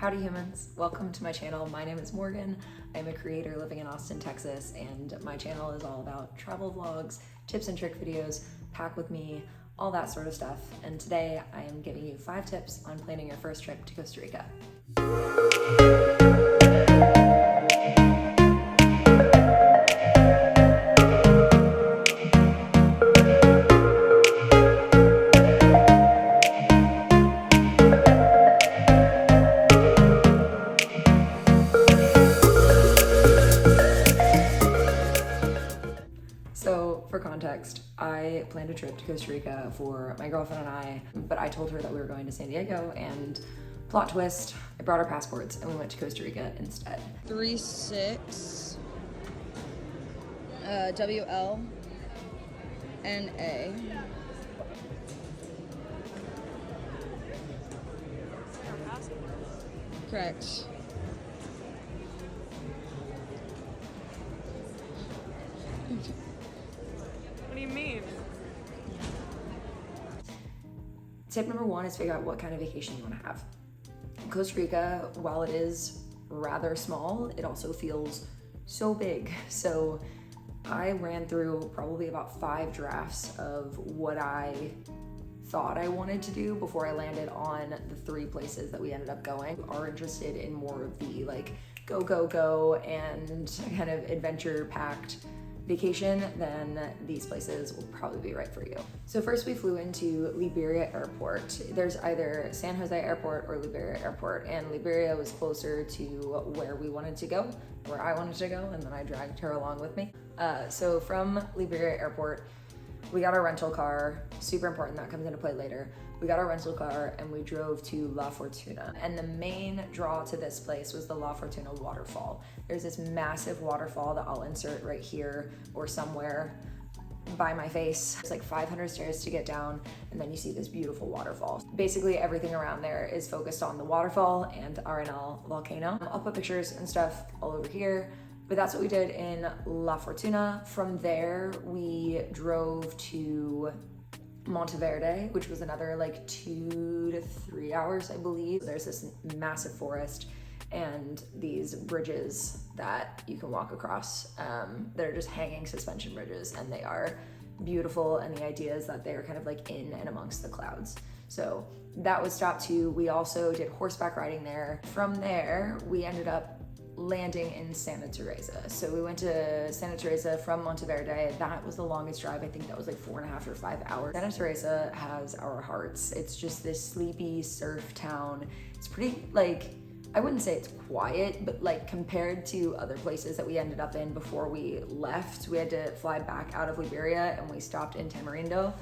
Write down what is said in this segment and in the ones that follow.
Howdy humans, welcome to my channel. My name is Morgan. I'm a creator living in Austin, Texas, and my channel is all about travel vlogs, tips and trick videos, pack with me, all that sort of stuff. And today I am giving you 5 tips on planning your first trip to Costa Rica. So for context, I planned a trip to Costa Rica for my girlfriend and I, but I told her that we were going to San Diego, and plot twist, I brought our passports and we went to Costa Rica instead. 36 WL and A. Correct. What do you mean? Tip number 1 is figure out what kind of vacation you want to have. Costa Rica, while it is rather small, it also feels so big. So I ran through probably about 5 drafts of what I thought I wanted to do before I landed on the 3 places that we ended up going. Are interested in more of the like go and kind of adventure packed vacation, then these places will probably be right for you. So first we flew into Liberia Airport. There's either San Jose Airport or Liberia Airport, and Liberia was closer to where we wanted to go, where I wanted to go, and then I dragged her along with me. So from Liberia Airport, we got our rental car, super important, that comes into play later. We got our rental car and we drove to La Fortuna. And the main draw to this place was the La Fortuna waterfall. There's this massive waterfall that I'll insert right here or somewhere by my face. It's like 500 stairs to get down, and then you see this beautiful waterfall. Basically everything around there is focused on the waterfall and RNL volcano. I'll put pictures and stuff all over here. But that's what we did in La Fortuna. From there, we drove to Monteverde, which was another like 2 to 3 hours, I believe. There's this massive forest and these bridges that you can walk across. They're just hanging suspension bridges, and they are beautiful. And the idea is that they are kind of like in and amongst the clouds. So that was stop 2. We also did horseback riding there. From there, we ended up landing in Santa Teresa. So we went to Santa Teresa from Monteverde. That was the longest drive. I think that was like 4.5 or 5 hours. Santa Teresa has our hearts. It's just this sleepy surf town. It's pretty, like, I wouldn't say it's quiet, but like compared to other places that we ended up in before we left, we had to fly back out of Liberia and we stopped in Tamarindo.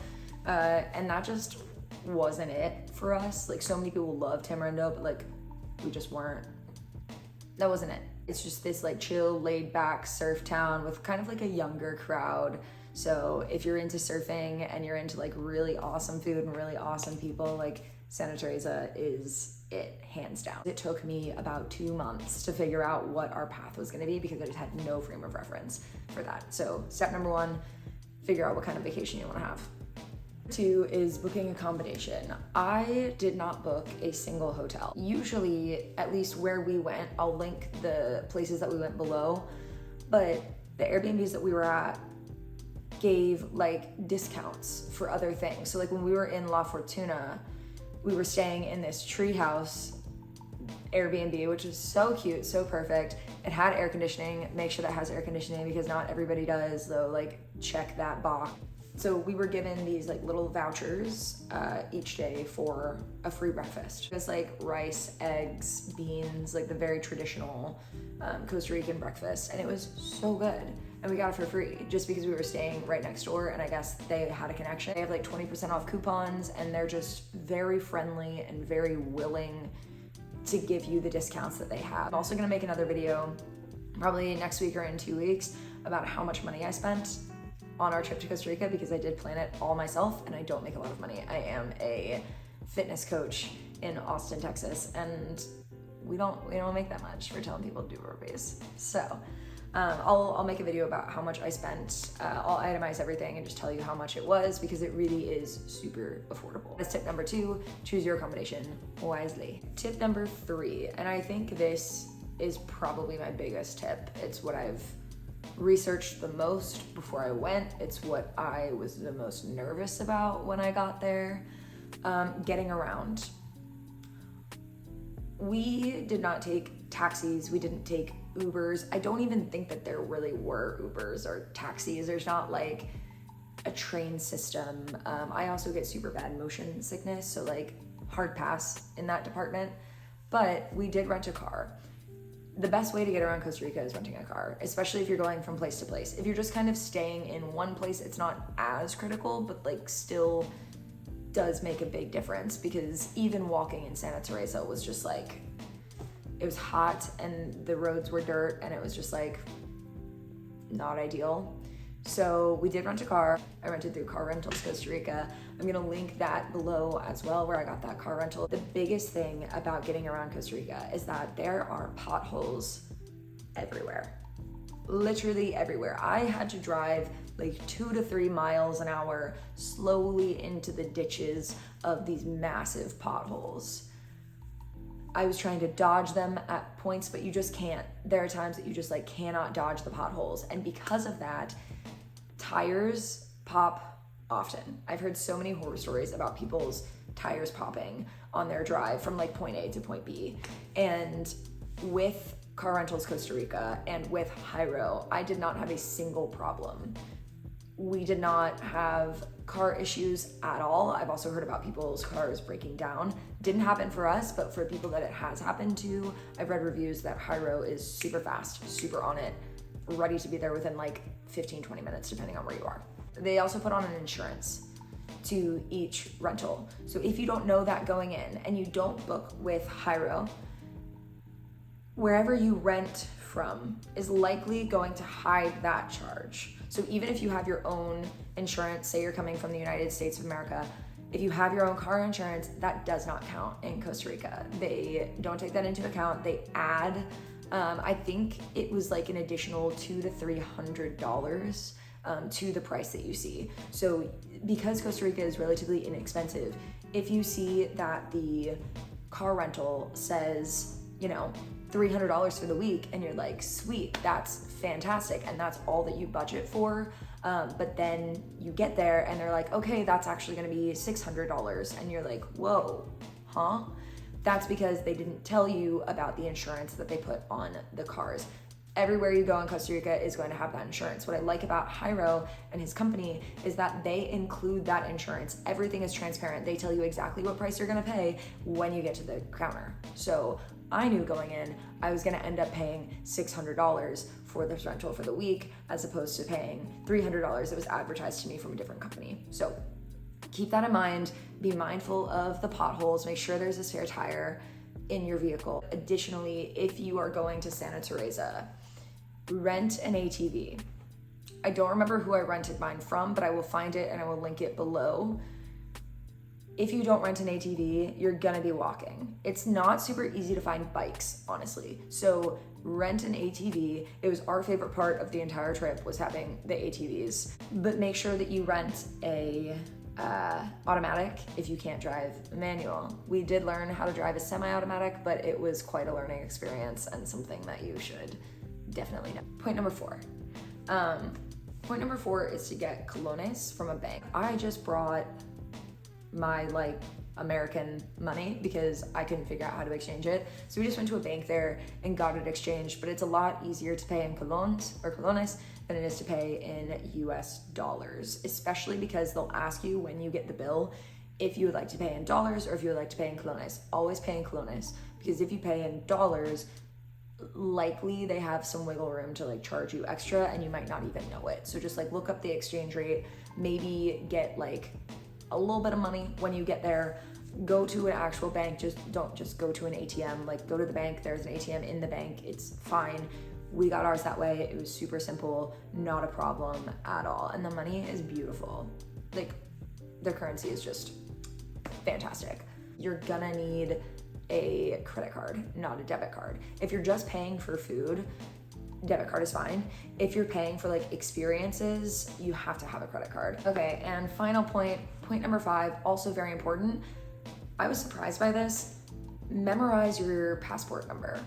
And that just wasn't it for us. Like, so many people love Tamarindo, but like we just weren't. That wasn't it. It's just this like chill, laid back surf town with kind of like a younger crowd. So if you're into surfing and you're into like really awesome food and really awesome people, like Santa Teresa is it, hands down. It took me about 2 months to figure out what our path was gonna be because I just had no frame of reference for that. So step number 1, figure out what kind of vacation you wanna have. 2 is booking a combination. I did not book a single hotel. Usually, at least where we went, I'll link the places that we went below, but the Airbnbs that we were at gave like discounts for other things. So like when we were in La Fortuna, we were staying in this treehouse Airbnb, which is so cute, so perfect. It had air conditioning. Make sure that has air conditioning because not everybody does, though. Like, check that box. So we were given these like little vouchers each day for a free breakfast. It was like rice, eggs, beans, like the very traditional Costa Rican breakfast. And it was so good. And we got it for free just because we were staying right next door, and I guess they had a connection. They have like 20% off coupons, and they're just very friendly and very willing to give you the discounts that they have. I'm also gonna make another video probably next week or in 2 weeks about how much money I spent on our trip to Costa Rica, because I did plan it all myself and I don't make a lot of money. I am a fitness coach in Austin, Texas, and we don't make that much for telling people to do burpees. So I'll make a video about how much I spent. I'll itemize everything and just tell you how much it was, because it really is super affordable. That's tip number 2, choose your accommodation wisely. Tip number 3, and I think this is probably my biggest tip. It's what I've researched the most before I went. It's what I was the most nervous about when I got there. Getting around. We did not take taxis. We didn't take Ubers. I don't even think that there really were Ubers or taxis. There's not like a train system. I also get super bad motion sickness, so like hard pass in that department. But we did rent a car. The best way to get around Costa Rica is renting a car, especially if you're going from place to place. If you're just kind of staying in one place, it's not as critical, but like still does make a big difference, because even walking in Santa Teresa was just like, it was hot and the roads were dirt and it was just like not ideal. So we did rent a car. I rented through Car Rentals Costa Rica. I'm gonna link that below as well, where I got that car rental. The biggest thing about getting around Costa Rica is that there are potholes everywhere. Literally everywhere. I had to drive like 2 to 3 miles an hour slowly into the ditches of these massive potholes. I was trying to dodge them at points, but you just can't. There are times that you just like cannot dodge the potholes. And because of that, tires pop often. I've heard so many horror stories about people's tires popping on their drive from like point A to point B. And with Car Rentals Costa Rica and with Hyro, I did not have a single problem. We did not have car issues at all. I've also heard about people's cars breaking down. Didn't happen for us, but for people that it has happened to, I've read reviews that Hyro is super fast, super on it, ready to be there within like 15-20 minutes, depending on where you are. They also put on an insurance to each rental. So if you don't know that going in and you don't book with Hyro, wherever you rent from is likely going to hide that charge. So even if you have your own insurance, say you're coming from the United States of America, if you have your own car insurance, that does not count in Costa Rica. They don't take that into account. They add, I think it was like an additional $200 to $300 to the price that you see. So because Costa Rica is relatively inexpensive, if you see that the car rental says, you know, $300 for the week, and you're like, sweet, that's fantastic, and that's all that you budget for, but then you get there and they're like, okay, that's actually gonna be $600, and you're like, whoa, huh? That's because they didn't tell you about the insurance that they put on the cars. Everywhere you go in Costa Rica is going to have that insurance. What I like about Hyro and his company is that they include that insurance. Everything is transparent. They tell you exactly what price you're gonna pay when you get to the counter. So I knew going in, I was gonna end up paying $600 for this rental for the week, as opposed to paying $300 that was advertised to me from a different company. So keep that in mind. Be mindful of the potholes. Make sure there's a spare tire in your vehicle. Additionally, if you are going to Santa Teresa, rent an ATV. I don't remember who I rented mine from, but I will find it and I will link it below. If you don't rent an ATV, you're gonna be walking. It's not super easy to find bikes, honestly. So rent an ATV. It was our favorite part of the entire trip, was having the ATVs. But make sure that you rent a automatic if you can't drive manual. We did learn how to drive a semi-automatic, but it was quite a learning experience and something that you should definitely know. Point number 4. Point number 4 is to get colones from a bank. I just brought my like American money because I couldn't figure out how to exchange it. So we just went to a bank there and got it exchanged, but it's a lot easier to pay in colones than it is to pay in US dollars, especially because they'll ask you when you get the bill if you would like to pay in dollars or if you would like to pay in colones. Always pay in colones, because if you pay in dollars, likely they have some wiggle room to like charge you extra and you might not even know it. So just like look up the exchange rate, maybe get like a little bit of money when you get there. Go to an actual bank. Don't just go to an ATM. Like go to the bank. There's an ATM in the bank. It's fine. We got ours that way. It was super simple, not a problem at all. And the money is beautiful. Like their currency is just fantastic. You're gonna need a credit card, not a debit card. If you're just paying for food, debit card is fine. If you're paying for like experiences, you have to have a credit card. Okay, and final point number 5, also very important. I was surprised by this. Memorize your passport number.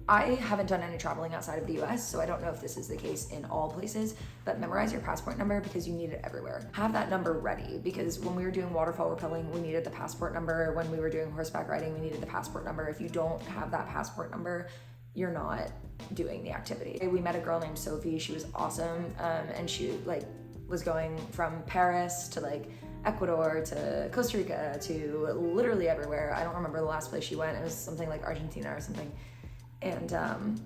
I haven't done any traveling outside of the US, so I don't know if this is the case in all places, but memorize your passport number because you need it everywhere. Have that number ready, because when we were doing waterfall rappelling, we needed the passport number. When we were doing horseback riding, we needed the passport number. If you don't have that passport number, you're not doing the activity. We met a girl named Sophie. She was awesome, and she like was going from Paris to like Ecuador to Costa Rica to literally everywhere. I don't remember the last place she went. It was something like Argentina or something. And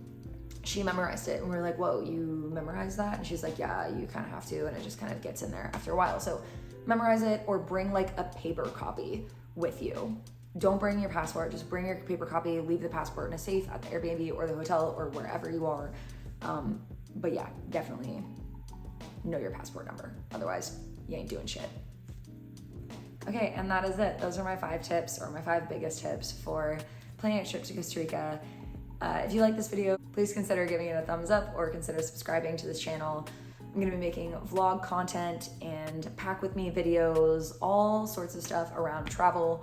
she memorized it, and we were like, whoa, you memorized that? And she's like, yeah, you kind of have to, and it just kind of gets in there after a while. So memorize it, or bring like a paper copy with you. Don't bring your passport, just bring your paper copy, leave the passport in a safe at the Airbnb or the hotel or wherever you are. But yeah, definitely know your passport number. Otherwise, you ain't doing shit. Okay, and that is it. Those are my 5 tips, or my 5 biggest tips for planning a trip to Costa Rica. If you like this video, please consider giving it a thumbs up or consider subscribing to this channel. I'm gonna be making vlog content and pack with me videos, all sorts of stuff around travel.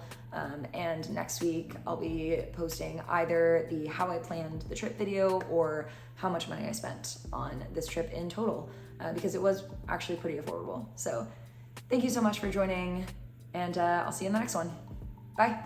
And next week I'll be posting either the how I planned the trip video or how much money I spent on this trip in total, because it was actually pretty affordable. So thank you so much for joining, and I'll see you in the next one. Bye.